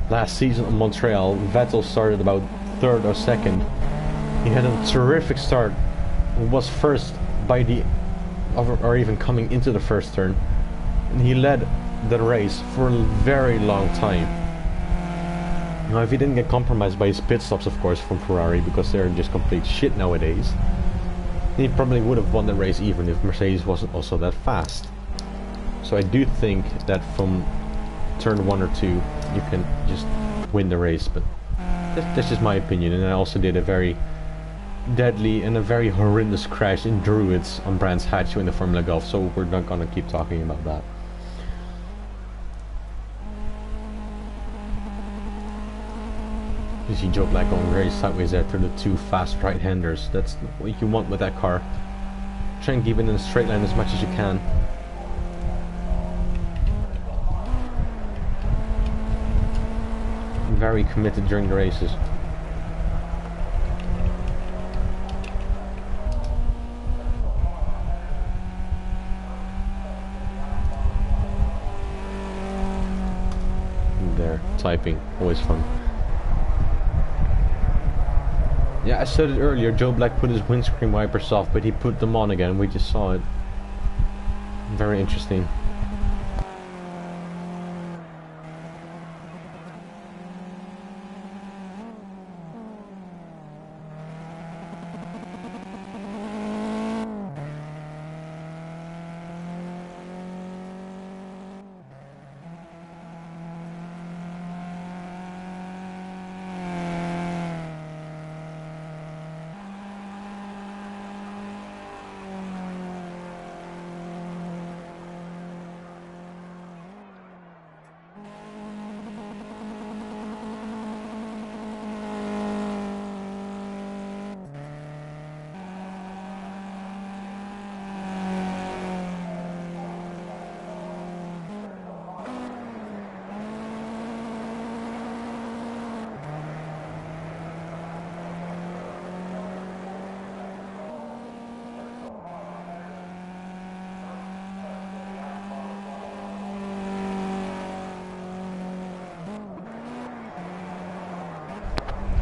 Last season in Montreal, Vettel started about 3rd or 2nd. He had a terrific start, was first by the, or even coming into the first turn, and he led the race for a very long time. Now if he didn't get compromised by his pit stops, of course, from Ferrari, because they're just complete shit nowadays, he probably would have won the race even if Mercedes wasn't also that fast. So I do think that from turn 1 or 2 you can just win the race, but that's just my opinion. And I also did a very deadly and a very horrendous crash in Druids on Brands Hatch in the Formula Golf, so we're not gonna keep talking about that. You see Joe Black going very sideways there through the 2 fast right-handers. That's what you want with that car. Try and keep it in a straight line as much as you can. Very committed during the races. There, typing, always fun. Yeah, I said it earlier, Joe Black put his windscreen wipers off, but he put them on again, we just saw it. Very interesting.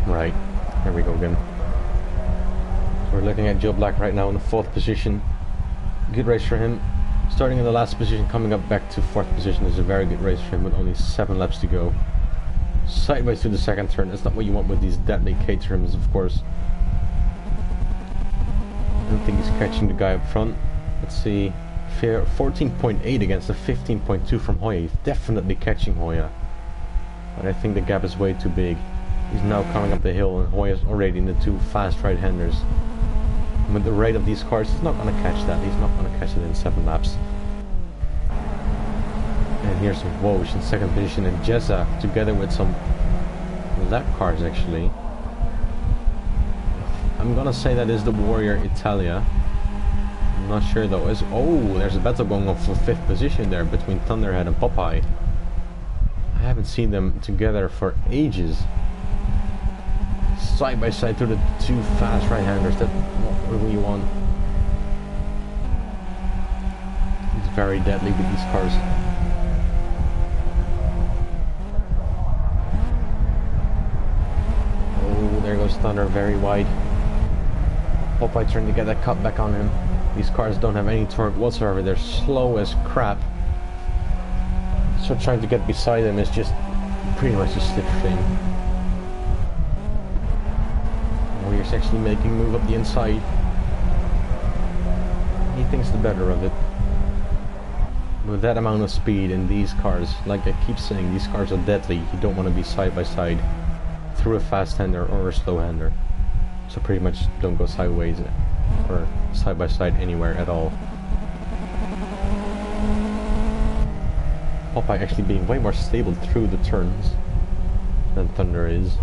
Right, here we go again. So we're looking at Joe Black right now in the 4th position. Good race for him. Starting in the last position, coming up back to 4th position is a very good race for him with only 7 laps to go. Sideways through the 2nd turn, that's not what you want with these deadly Caterhams, of course. I don't think he's catching the guy up front. Let's see, 14.8 against a 15.2 from Hoya. He's definitely catching Hoya, but I think the gap is way too big. He's now coming up the hill and Hoya's already in the 2 fast right-handers. And with the rate of these cars, he's not going to catch that. He's not going to catch it in 7 laps. And here's Woj in 2nd position, and Jezza together with some lap cars actually. I'm going to say that is the Warrior Italia. Not sure though. There's a battle going on for 5th position there between Thunderhead and Popeye. I haven't seen them together for ages. Side by side to the 2 fast right-handers. That's what we want. It's very deadly with these cars. Oh, there goes Thunder, very wide. Popeye trying to get that cut back on him. These cars don't have any torque whatsoever. They're slow as crap. So trying to get beside them is just pretty much a stiff thing. Warrior's actually making move up the inside. He thinks the better of it. With that amount of speed in these cars, like I keep saying, these cars are deadly. You don't want to be side by side through a fast hander or a slow hander. So pretty much don't go sideways or side by side anywhere at all. Popeye actually being way more stable through the turns than Thunder is.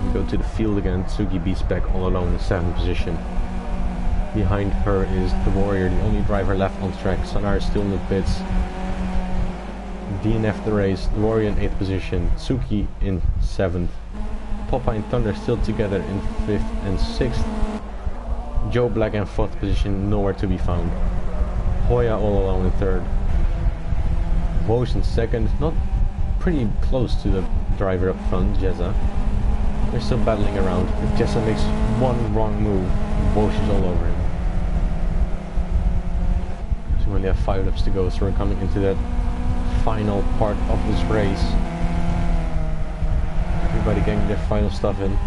We go to the field again. Suki beats back all alone in 7th position. Behind her is the Warrior, the only driver left on track. Sonar is still in the pits. DNF the race. The Warrior in 8th position. Suki in 7th. Popeye and Thunder still together in 5th and 6th. Joe Black in 4th position, nowhere to be found. Hoya all alone in 3rd. Bosch in 2nd, not pretty close to the driver up front, Jezza. They're still battling around. If Jezza makes one wrong move, Bosch is all over him. So we only have 5 laps to go, so we're coming into that final part of this race. Everybody getting their final stuff in.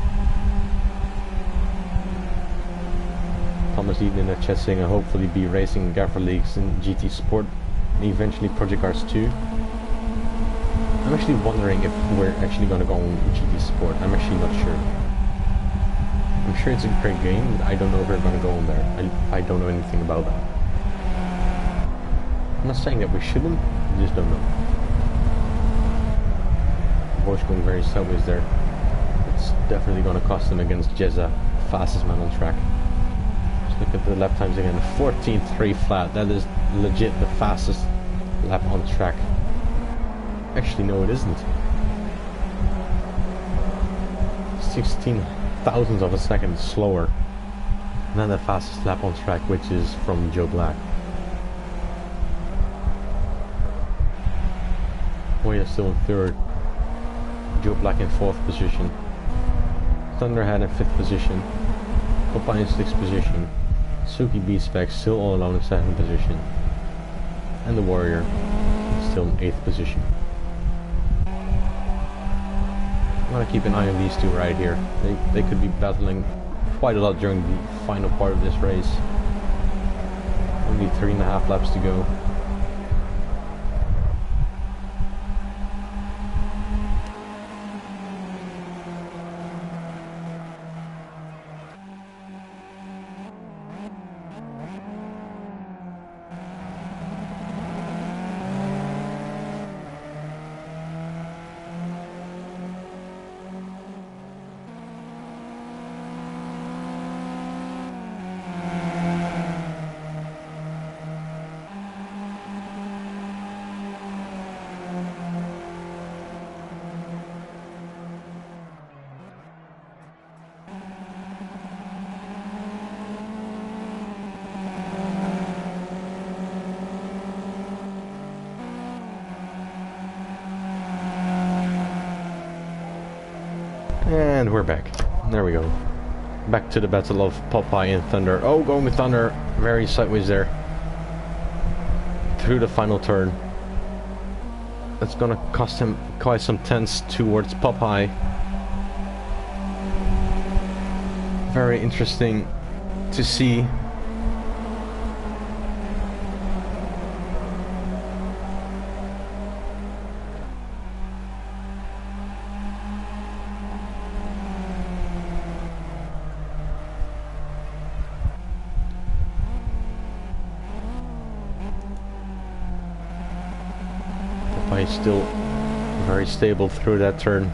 Thomas Eden in the chat saying I'll hopefully be racing Gavra Leagues in GT Sport and eventually Project Cars 2. I'm actually wondering if we're actually going to go on GT Sport. I'm actually not sure. I'm sure it's a great game, but I don't know if we're going to go on there. I don't know anything about that. I'm not saying that we shouldn't, I just don't know. Bosch going very sideways there. It's definitely going to cost him against Jezza, fastest man on track. Just look at the lap times again. 14.3 flat. That is legit the fastest lap on track. Actually, no, it isn't. 16 thousandths of a second slower than the fastest lap on track, which is from Joe Black. Hoya still in 3rd. Joe Black in 4th position. Thunderhead in 5th position. Popeye in 6th position. Suki B-Spec still all alone in 7th position. And the Warrior still in 8th position. I'm gonna keep an eye on these two right here. They could be battling quite a lot during the final part of this race. Only 3.5 laps to go. And we're back. There we go. Back to the battle of Popeye and Thunder. Oh, going with Thunder. Very sideways there. Through the final turn. That's gonna cost him quite some tenths towards Popeye. Very interesting to see. Still very stable through that turn.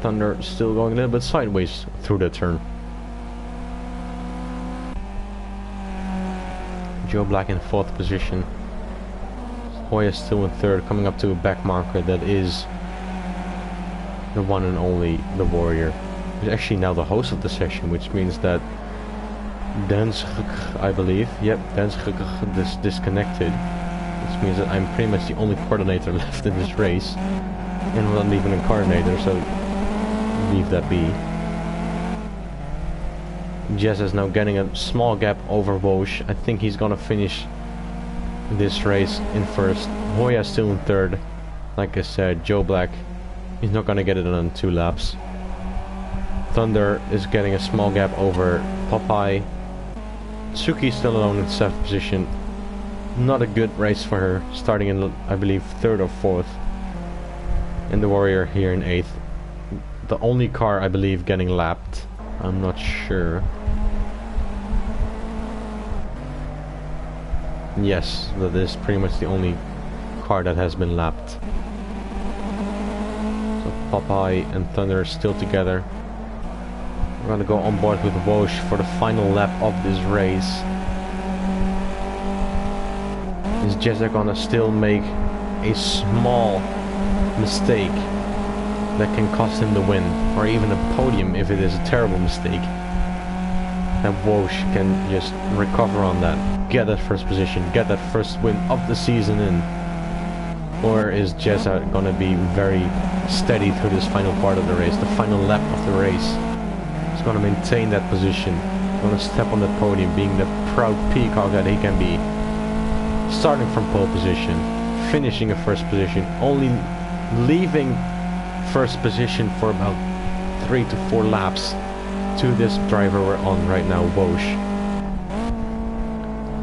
Thunder still going a little bit sideways through that turn. Joe Black in 4th position. Hoya still in 3rd, coming up to a back marker that is the one and only the Warrior. He's actually now the host of the session, which means that I believe, yep, is disconnected, which means that I'm pretty much the only coordinator left in this race, and I'm not even a coordinator, so leave that be. Jess is now getting a small gap over Walsh. I think he's gonna finish this race in 1st. Hoya still in 3rd. Like I said, Joe Black, he's not gonna get it on 2 laps. Thunder is getting a small gap over Popeye. Suki still alone in 7th position. Not a good race for her, starting in, I believe, 3rd or 4th. And the Warrior here in 8th. The only car, I believe, getting lapped. I'm not sure. Yes, that is pretty much the only car that has been lapped. So Popeye and Thunder are still together. We're gonna go on board with Walsh for the final lap of this race. Is Jezza gonna still make a small mistake that can cost him the win, or even a podium if it is a terrible mistake? And Walsh can just recover on that, get that 1st position, get that 1st win of the season in. Or is Jezza gonna be very steady through this final part of the race, the final lap of the race? He's gonna maintain that position, gonna step on that podium, being the proud peacock that he can be. Starting from pole position, finishing a 1st position, only leaving 1st position for about 3 to 4 laps to this driver we're on right now, Walsh.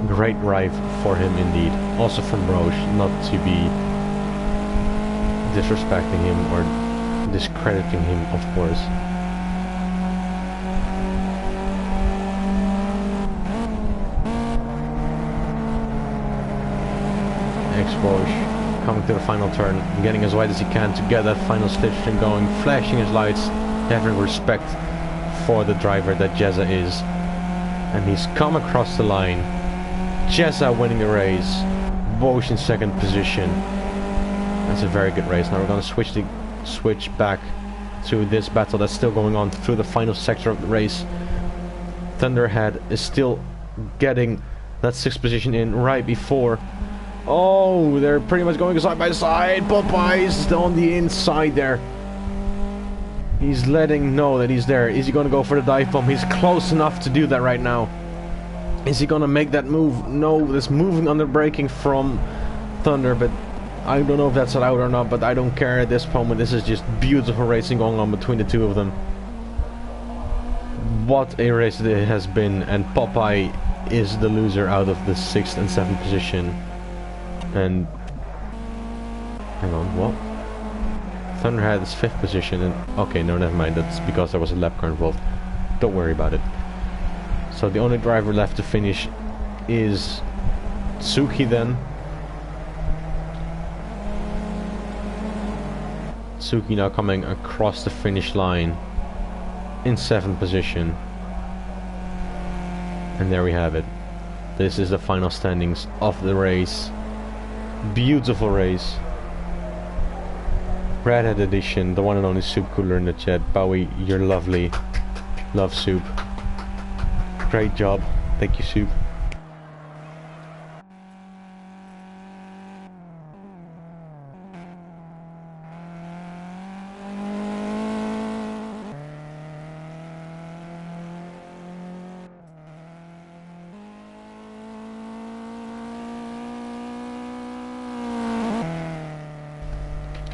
Great drive for him indeed. Also from Roche, not to be disrespecting him or discrediting him, of course. Walsh coming to the final turn, getting as wide as he can to get that final slipstream going, flashing his lights, having respect for the driver that Jezza is. And he's come across the line. Jezza winning the race, Walsh in 2nd position. That's a very good race. Now we're going to switch back to this battle that's still going on through the final sector of the race. Thunderhead is still getting that 6th position in right before. Oh, they're pretty much going side by side. Popeye is still on the inside there. He's letting know that he's there. Is he going to go for the dive bomb? He's close enough to do that right now. Is he going to make that move? No, there's moving under braking from Thunder, but I don't know if that's allowed or not, but I don't care at this moment. This is just beautiful racing going on between the two of them. What a race it has been, and Popeye is the loser out of the 6th and 7th position. And hang on, what? Thunderhead is 5th position, and okay, no, never mind. That's because there was a lap car involved. Don't worry about it. So the only driver left to finish is Tsuki then. Tsuki now coming across the finish line in 7th position. And there we have it. This is the final standings of the race. Beautiful race. Redhead edition, the one and only Soup Cooler in the chat. Bauwie, you're lovely. Love Soup. Great job. Thank you, Soup.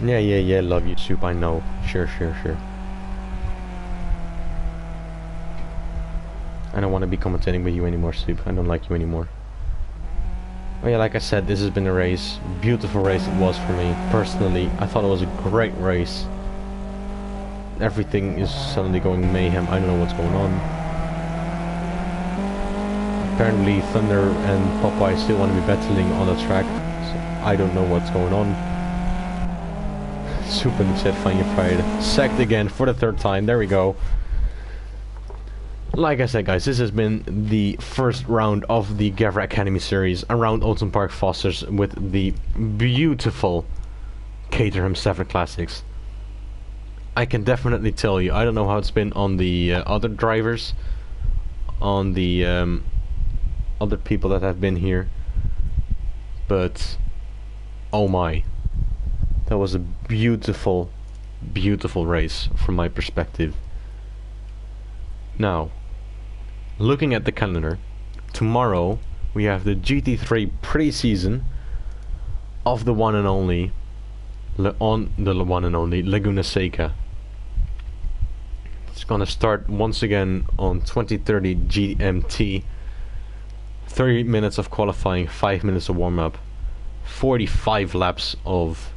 Yeah, love you, Soup, I know. Sure. I don't want to be commentating with you anymore, Soup. I don't like you anymore. Oh yeah, like I said, this has been a race. Beautiful race it was for me, personally. I thought it was a great race. Everything is suddenly going mayhem. I don't know what's going on. Apparently Thunder and Popeye still want to be battling on the track. So I don't know what's going on. Super in the chat, find your pride. Sacked again for the 3rd time. There we go. like I said, guys, this has been the first round of the Gavra Academy series around Oulton Park Fosters with the beautiful Caterham 7 Classics. I can definitely tell you, I don't know how it's been on the other drivers, on the other people that have been here, but oh my, that was a beautiful, beautiful race from my perspective. Now, looking at the calendar, tomorrow we have the GT3 pre-season of the one and only Laguna Seca. It's gonna start once again on 2030 GMT. 30 minutes of qualifying, 5 minutes of warm-up, 45 laps of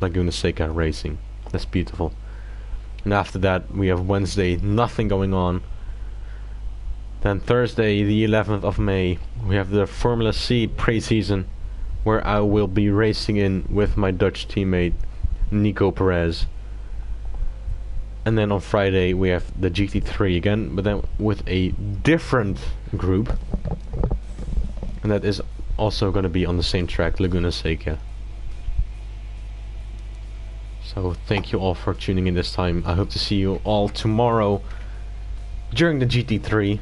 Laguna Seca racing. That's beautiful. And after that we have Wednesday, nothing going on. Then Thursday, the 11th of May, we have the Formula C pre-season, where I will be racing in with my Dutch teammate Nico Perez. And then on Friday we have the GT3 again, but then with a different group, and that is also going to be on the same track, Laguna Seca. So thank you all for tuning in this time. I hope to see you all tomorrow during the GT3.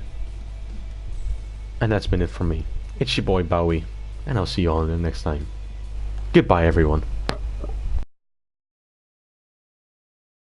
And that's been it from me. It's your boy Bauwie, and I'll see you all in the next time. Goodbye, everyone.